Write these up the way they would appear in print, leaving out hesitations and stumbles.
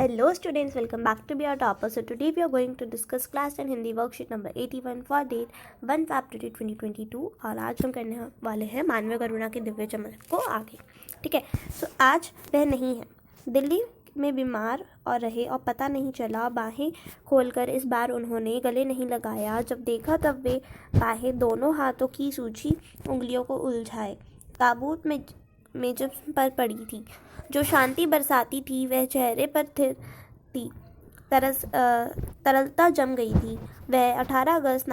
Hello students, welcome back to Be Our Topper. So today we are going to discuss class 10 Hindi worksheet number 81 for date 1 February 2022 और आज हम करने वाले हैं मानवीय करुणा के दिव्य चमक को आगे। ठीक है, सो आज वह नहीं है। दिल्ली में बीमार और रहे और पता नहीं चला। बाहें खोलकर इस बार उन्होंने गले नहीं लगाया। जब देखा तब वे बाहें दोनों हाथों की सूझी उंगलियों को उलझाए ताबूत में मेज पर पड़ी थी। जो शांति बरसाती थी वह चेहरे पर थी। तरलता जम गई थी। वह 18 अगस्त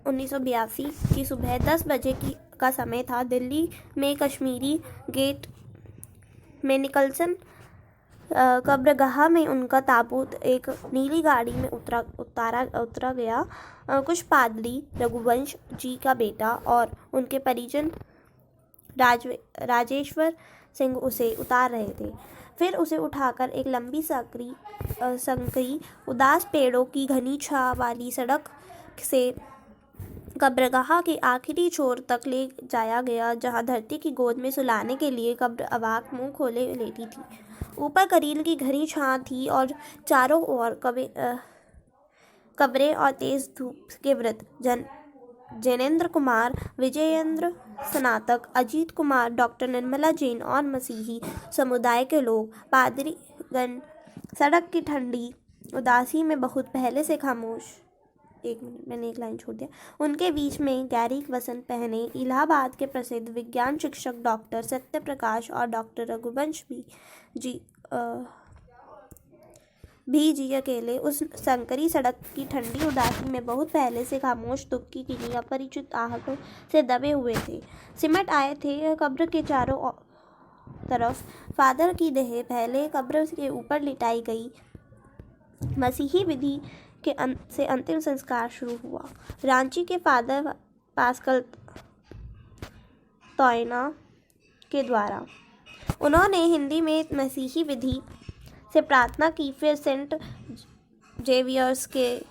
1982 की सुबह 10 बजे का समय था। दिल्ली में कश्मीरी गेट में निकलसन कब्रगाह में उनका ताबूत एक नीली गाड़ी में उतरा गया। कुछ पादरी, रघुवंश जी का बेटा और उनके परिजन राजेश्वर सिंह उसे उतार रहे थे। फिर उसे उठाकर एक लंबी संकरी उदास पेड़ों की घनी छां वाली सड़क से कब्रगाह के आखिरी छोर तक ले जाया गया, जहां धरती की गोद में सुलाने के लिए कब्र अवाक मुंह खोले लेटी थी। ऊपर करील की घनी छां थी और चारों ओर कब्रें और तेज धूप के वृत्त। जैनेन्द्र कुमार, विजयेंद्र स्नातक, अजीत कुमार, डॉक्टर निर्मला जैन और मसीही समुदाय के लोग, पादरीगण सड़क की ठंडी उदासी में बहुत पहले से खामोश। एक मिनट, मैंने एक लाइन छोड़ दिया। उनके बीच में गहरी वसंत पहने इलाहाबाद के प्रसिद्ध विज्ञान शिक्षक डॉक्टर सत्यप्रकाश और डॉक्टर रघुवंश भी अकेले उस संकरी सड़क की ठंडी उदासी में बहुत पहले से खामोश दुख की किन्हीं अपरिचित आहटों से दबे हुए थे। सिमट आए थे कब्र के चारों तरफ। फादर की देह पहले कब्र के ऊपर लिटाई गई। मसीही विधि से अंतिम संस्कार शुरू हुआ। रांची के फादर पास्कल तोयना के द्वारा उन्होंने हिंदी में मसीही विधि से प्रार्थना की। फिर सेंट जेवियर्स के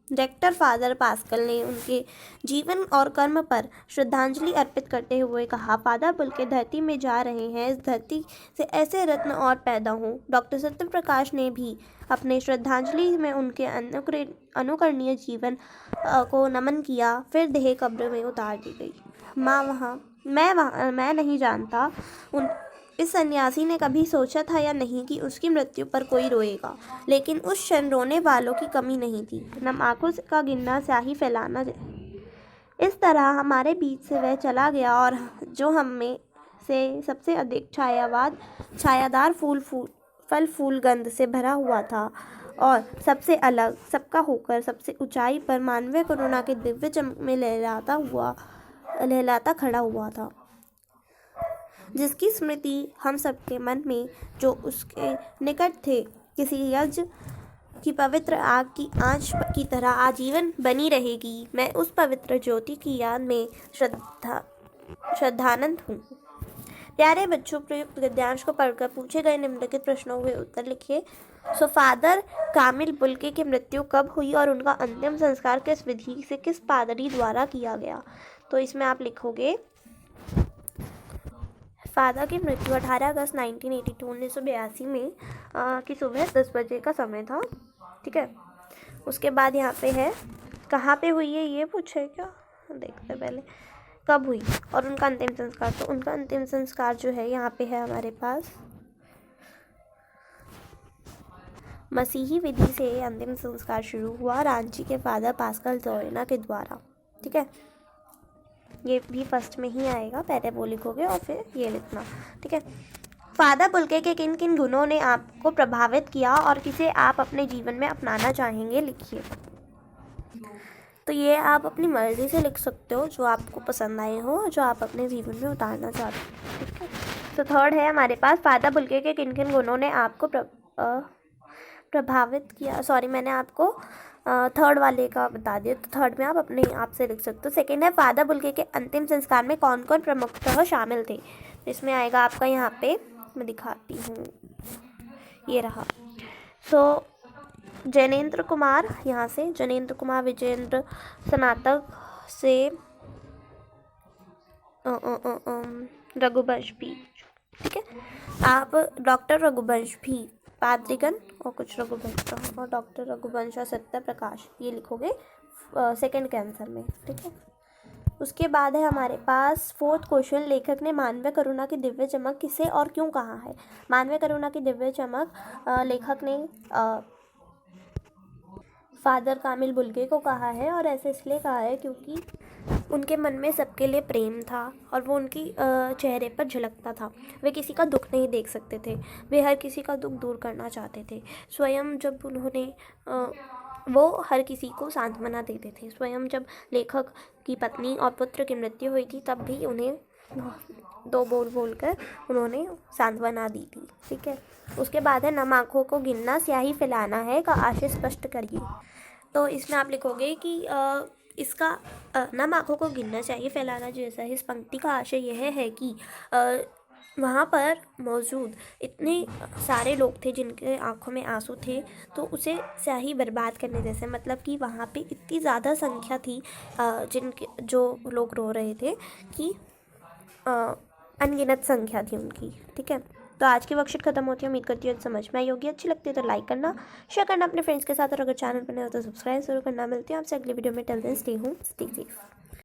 रेक्टर फादर पास्कल ने उनके जीवन और कर्म पर श्रद्धांजलि अर्पित करते हुए कहा, फादर बुल्के धरती में जा रहे हैं, इस धरती से ऐसे रत्न और पैदा हों। डॉक्टर सत्यप्रकाश ने भी अपने श्रद्धांजलि में उनके अनुकरणीय जीवन को नमन किया। फिर देह कब्र में उतार दी गई। मैं नहीं जानता इस सन्यासी ने कभी सोचा था या नहीं कि उसकी मृत्यु पर कोई रोएगा, लेकिन उस क्षण रोने वालों की कमी नहीं थी। नम आंखों का गिनना, स्याही फैलाना। इस तरह हमारे बीच से वह चला गया और जो हम में से सबसे अधिक छायादार फल फूल गंध से भरा हुआ था और सबसे अलग, सबका होकर सबसे ऊंचाई पर मानवीय करुणा के दिव्य चमक में लहलाता खड़ा हुआ था, जिसकी स्मृति हम सबके मन में, जो उसके निकट थे, किसी यज्ञ की पवित्र आग की आंच की तरह आजीवन बनी रहेगी। मैं उस पवित्र ज्योति की याद में श्रद्धानंद हूँ। प्यारे बच्चों, प्रयुक्त गद्यांश को पढ़कर पूछे गए निम्नलिखित प्रश्नों के उत्तर लिखिए। सो फादर कामिल बुल्के की मृत्यु कब हुई और उनका अंतिम संस्कार किस विधि से, किस पादरी द्वारा किया गया? तो इसमें आप लिखोगे, फादर की मृत्यु 18 अगस्त 1982 में की सुबह 10 बजे का समय था। ठीक है, उसके बाद यहाँ पे है कहाँ पे हुई है, ये पूछे क्या, देखते पहले कब हुई और उनका अंतिम संस्कार। तो उनका अंतिम संस्कार जो है यहाँ पे है हमारे पास, मसीही विधि से अंतिम संस्कार शुरू हुआ रांची के फादर पास्कल तोयना के द्वारा। ठीक है, ये भी फर्स्ट में ही आएगा, पहले वो लिखोगे और फिर ये लिखना। ठीक है, फादर बुल्के के किन किन गुणों ने आपको प्रभावित किया और किसे आप अपने जीवन में अपनाना चाहेंगे, लिखिए। तो ये आप अपनी मर्जी से लिख सकते हो, जो आपको पसंद आए हो, जो आप अपने जीवन में उतारना चाहते हो। ठीक है, तो थर्ड है हमारे पास, फादर बुल्के के किन किन गुणों ने आपको प्रभावित किया। सॉरी, मैंने आपको थर्ड वाले का बता दिया, तो थर्ड में आप अपने आप से लिख सकते हो। सेकेंड है, फादर बुल्के के अंतिम संस्कार में कौन कौन प्रमुखतः शामिल थे। इसमें आएगा आपका, यहाँ पे मैं दिखाती हूँ, ये रहा। सो जैनेन्द्र कुमार, यहाँ से जैनेन्द्र कुमार, विजयेंद्र स्नातक से रघुवंश भी। ठीक है, आप डॉक्टर रघुवंश भी, पाद्रिगन और कुछ रघुवंश और डॉक्टर रघुवंश और सत्य प्रकाश ये लिखोगे सेकंड के आंसर में, ठीक है। उसके बाद है हमारे पास फोर्थ क्वेश्चन, लेखक ने मानवीय करुणा की दिव्य चमक किसे और क्यों कहा है। मानवीय करुणा की दिव्य चमक लेखक ने फादर कामिल बुल्गे को कहा है, और ऐसे इसलिए कहा है क्योंकि उनके मन में सबके लिए प्रेम था और वो उनकी चेहरे पर झलकता था। वे किसी का दुख नहीं देख सकते थे, वे हर किसी का दुख दूर करना चाहते थे। स्वयं जब उन्होंने वो हर किसी को सांत्वना देते थे। स्वयं जब लेखक की पत्नी और पुत्र की मृत्यु हुई थी तब भी उन्हें दो बोल कर उन्होंने सांत्वना दी थी, ठीक है। उसके बाद है नम आँखों को गिनना स्याही फैलाना है का आशय स्पष्ट करिए। तो इसमें आप लिखोगे कि इसका नम आँखों को गिनना चाहिए फैलाना जैसा है। इस पंक्ति का आशय यह है कि वहाँ पर मौजूद इतने सारे लोग थे जिनके आंखों में आंसू थे, तो उसे स्याही बर्बाद करने जैसे, मतलब कि वहाँ पे इतनी ज़्यादा संख्या थी जिनके जो लोग रो रहे थे कि अनगिनत संख्या थी उनकी, ठीक है। तो आज की वर्कशीट खत्म होती है। उम्मीद करती हूँ समझ में आई होगी। अच्छी लगती है तो लाइक करना, शेयर करना अपने फ्रेंड्स के साथ, और अगर चैनल पर नए हो तो सब्सक्राइब जरूर करना। मिलती हूँ आपसे अगली वीडियो में। Till then stay home, stay safe.